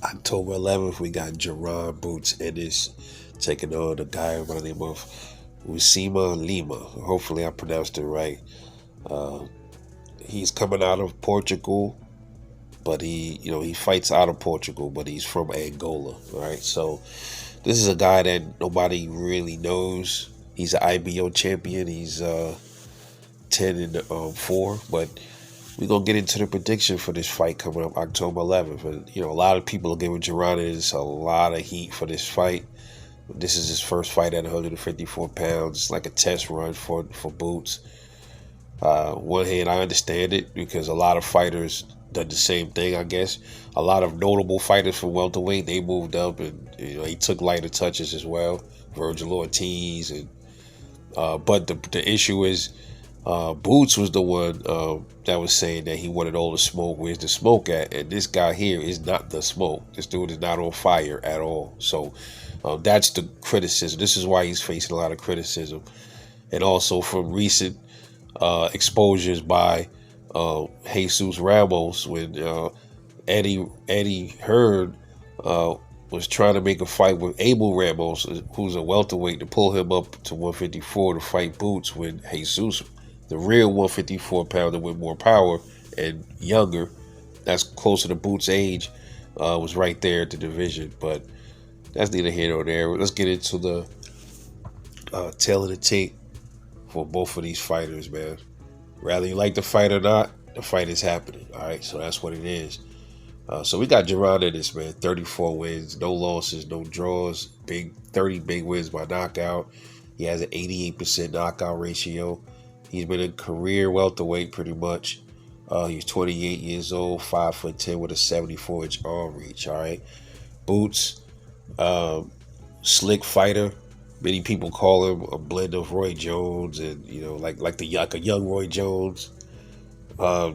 October 11th, we got Jaron Boots Ennis taking on a guy by the name of Uisima Lima. Hopefully, I pronounced it right. Uh, he's coming out of Portugal, but he fights out of Portugal, but he's from Angola. All right, so this is a guy that nobody really knows. He's an IBO champion. He's 10-4, but we're gonna get into the prediction for this fight coming up October 11th. And a lot of people are giving Geronimo a lot of heat for this fight. This is his first fight at 154 pounds. It's like a test run for Boots. One hand, I understand it because a lot of fighters done the same thing. I guess a lot of notable fighters from welterweight, they moved up and they took lighter touches as well. Virgil Ortiz and but the issue is. Boots was the one that was saying that he wanted all the smoke. Where's the smoke at? And this guy here is not the smoke. This dude is not on fire at all. So that's the criticism. This is why he's facing a lot of criticism. And also from recent exposures by Jesus Ramos when Eddie Hearn was trying to make a fight with Abel Ramos, who's a welterweight, to pull him up to 154 to fight Boots when Jesus, the real 154 pounder with more power and younger, that's closer to Boots' age, was right there at the division. But that's neither here nor there. Let's get into the tail of the tape for both of these fighters, man. Whether you like the fight or not, the fight is happening. All right, so that's what it is. So we got Jaron Ennis, man. 34 wins, no losses, no draws. 30 big wins by knockout. He has an 88% knockout ratio. He's been a career welterweight pretty much. He's 28 years old, 5'10" with a 74-inch arm reach. All right, Boots, slick fighter. Many people call him a blend of Roy Jones and like a young Roy Jones. Nah,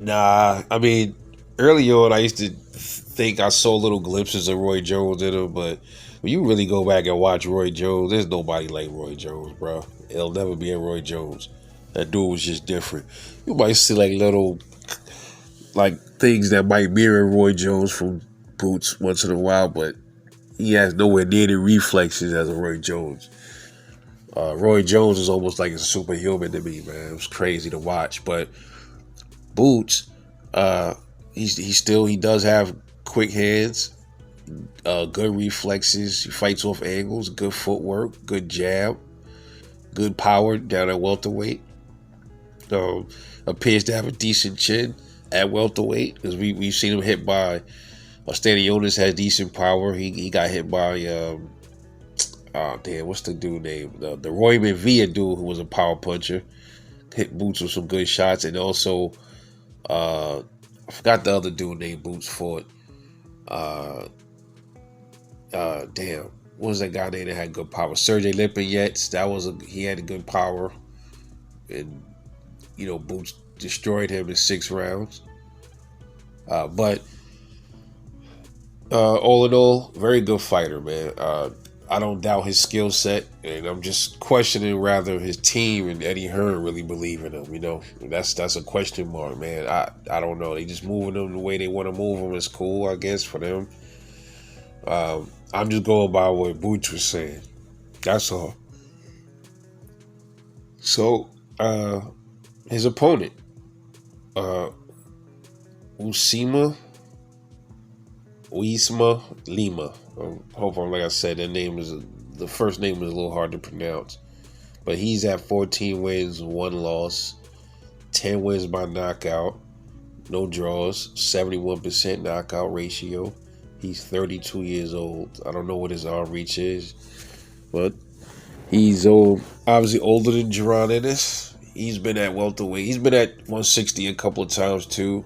I mean. Early on, I used to think I saw little glimpses of Roy Jones in him, but when you really go back and watch Roy Jones, there's nobody like Roy Jones, bro. It'll never be a Roy Jones. That dude was just different. You might see like little things that might mirror Roy Jones from Boots once in a while, but he has nowhere near the reflexes as a Roy Jones. Roy Jones is almost like a superhuman to me, man. It was crazy to watch, but Boots, he does have quick hands, good reflexes. He fights off angles, good footwork, good jab, good power down at welterweight. Appears to have a decent chin at welterweight because we've seen him hit by. Stanionis has decent power. He got hit by what's the dude name? The Roy Villa dude who was a power puncher. Hit Boots with some good shots, and also I forgot the other dude named Boots fought. What was that guy name that had good power? Sergey Lipinets. He had a good power, and Boots destroyed him in 6 rounds. But all in all, very good fighter, man. I don't doubt his skill set, and I'm just questioning rather his team and Eddie Hearn really believe in him. That's a question mark, man. I don't know. They just moving him the way they want to move him. It's cool, I guess, for them. I'm just going by what Boots was saying. That's all. So, his opponent, Uisima Lima. Hopefully, like I said, the first name is a little hard to pronounce. But he's at 14 wins, 1 loss, 10 wins by knockout, no draws, 71% knockout ratio. He's 32 years old. I don't know what his arm reach is, but he's obviously older than Jaron Ennis. He's been at welterweight. He's been at 160 a couple of times too.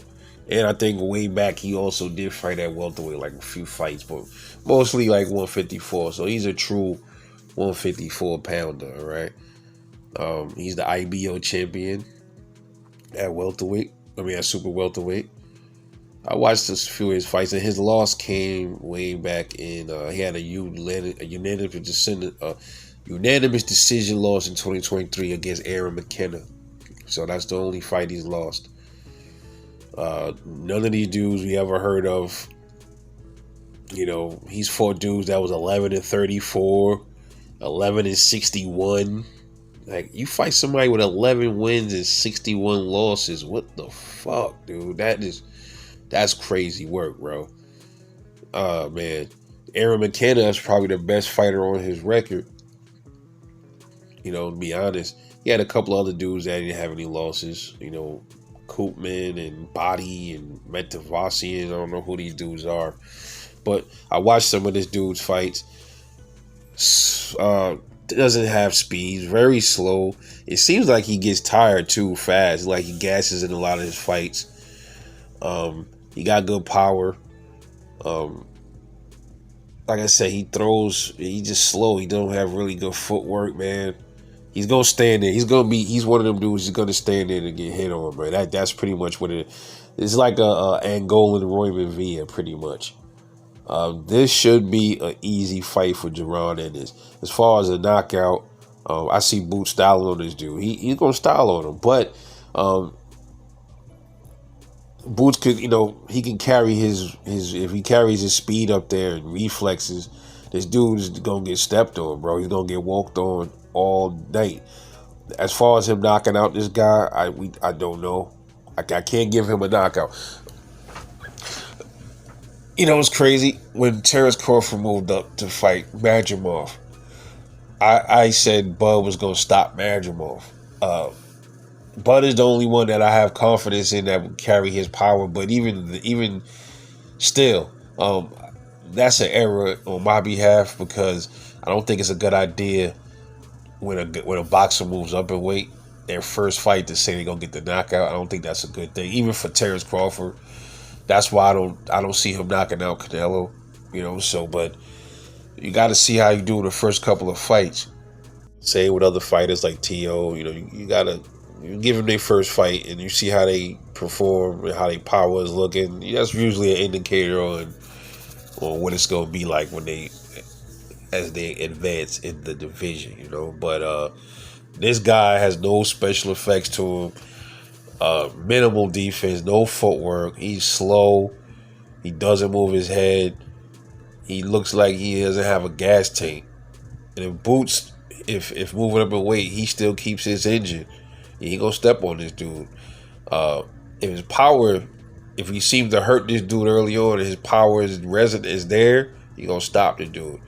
And I think way back he also did fight at welterweight, like a few fights, but mostly like 154. So he's a true 154 pounder, all right? He's the IBO champion at welterweight. At super welterweight. I watched a few of his fights, and his loss came way back in. He had a unanimous decision loss in 2023 against Aaron McKenna. So that's the only fight he's lost. None of these dudes we ever heard of You know, he's fought dudes that was 11-34, 11-61. Like, you fight somebody with 11 wins and 61 losses. What the fuck, dude? That's crazy work, bro. Man. Aaron McKenna is probably the best fighter on his record. You know, to be honest. He had a couple other dudes that didn't have any losses. You know, Koopman and Body and Metavasian. I don't know who these dudes are. But I watched some of this dude's fights. Doesn't have speed, very slow. It seems like he gets tired too fast. Like he gasses in a lot of his fights. He got good power. Like I said, he's just slow. He don't have really good footwork, man. He's gonna stand there. He's one of them dudes who's gonna stand there and get hit on, man. That's pretty much what it is. It's like a Angolan Royman Villa, pretty much. This should be an easy fight for Jaron Ennis. As far as a knockout, I see Boots styling on this dude. He's gonna style on him, but Boots could, he can carry his if he carries his speed up there and reflexes, this dude is gonna get stepped on, bro. He's gonna get walked on all night. As far as him knocking out this guy, I don't know. I can't give him a knockout. You know, it's crazy. When Terrence Crawford moved up to fight Madrimov, I said Bud was going to stop Madrimov. Bud is the only one that I have confidence in that would carry his power. But even still, that's an error on my behalf, because I don't think it's a good idea when a boxer moves up in weight, their first fight, to say they're going to get the knockout. I don't think that's a good thing, even for Terrence Crawford. That's why I don't see him knocking out Canelo, So, but you got to see how you do in the first couple of fights. Say with other fighters like T.O., you gotta give them their first fight and you see how they perform and how their power is looking. That's usually an indicator on what it's gonna be like as they advance in the division, But this guy has no special effects to him. Minimal defense, no footwork. He's slow. He doesn't move his head. He looks like he doesn't have a gas tank. And if Boots, if moving up in weight, he still keeps his engine. He gonna step on this dude. If his power, if he seems to hurt this dude early on, and his power is there, he gonna stop the dude.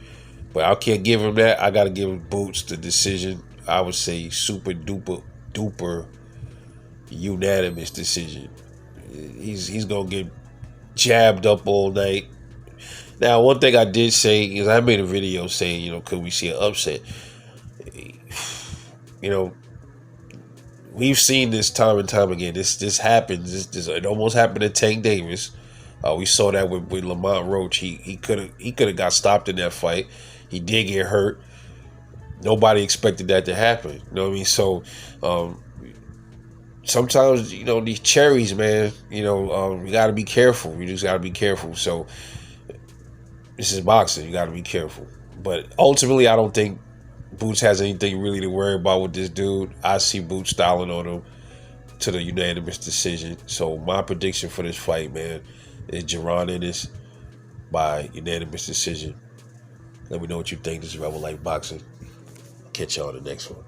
But I can't give him that. I gotta give Boots the decision. I would say super duper unanimous decision. He's gonna get jabbed up all night. Now, one thing I did say is I made a video saying, could we see an upset? We've seen this time and time again. This happens. It almost happened to Tank Davis. We saw that with Lamont Roach. He could have got stopped in that fight. He did get hurt. Nobody expected that to happen. You know what I mean? So sometimes, these cherries, man, you got to be careful. You just got to be careful. So this is boxing. You got to be careful. But ultimately, I don't think Boots has anything really to worry about with this dude. I see Boots styling on him to the unanimous decision. So my prediction for this fight, man, is Jaron Ennis by unanimous decision. Let me know what you think. This is Rebel Life Boxing. Catch y'all on the next one.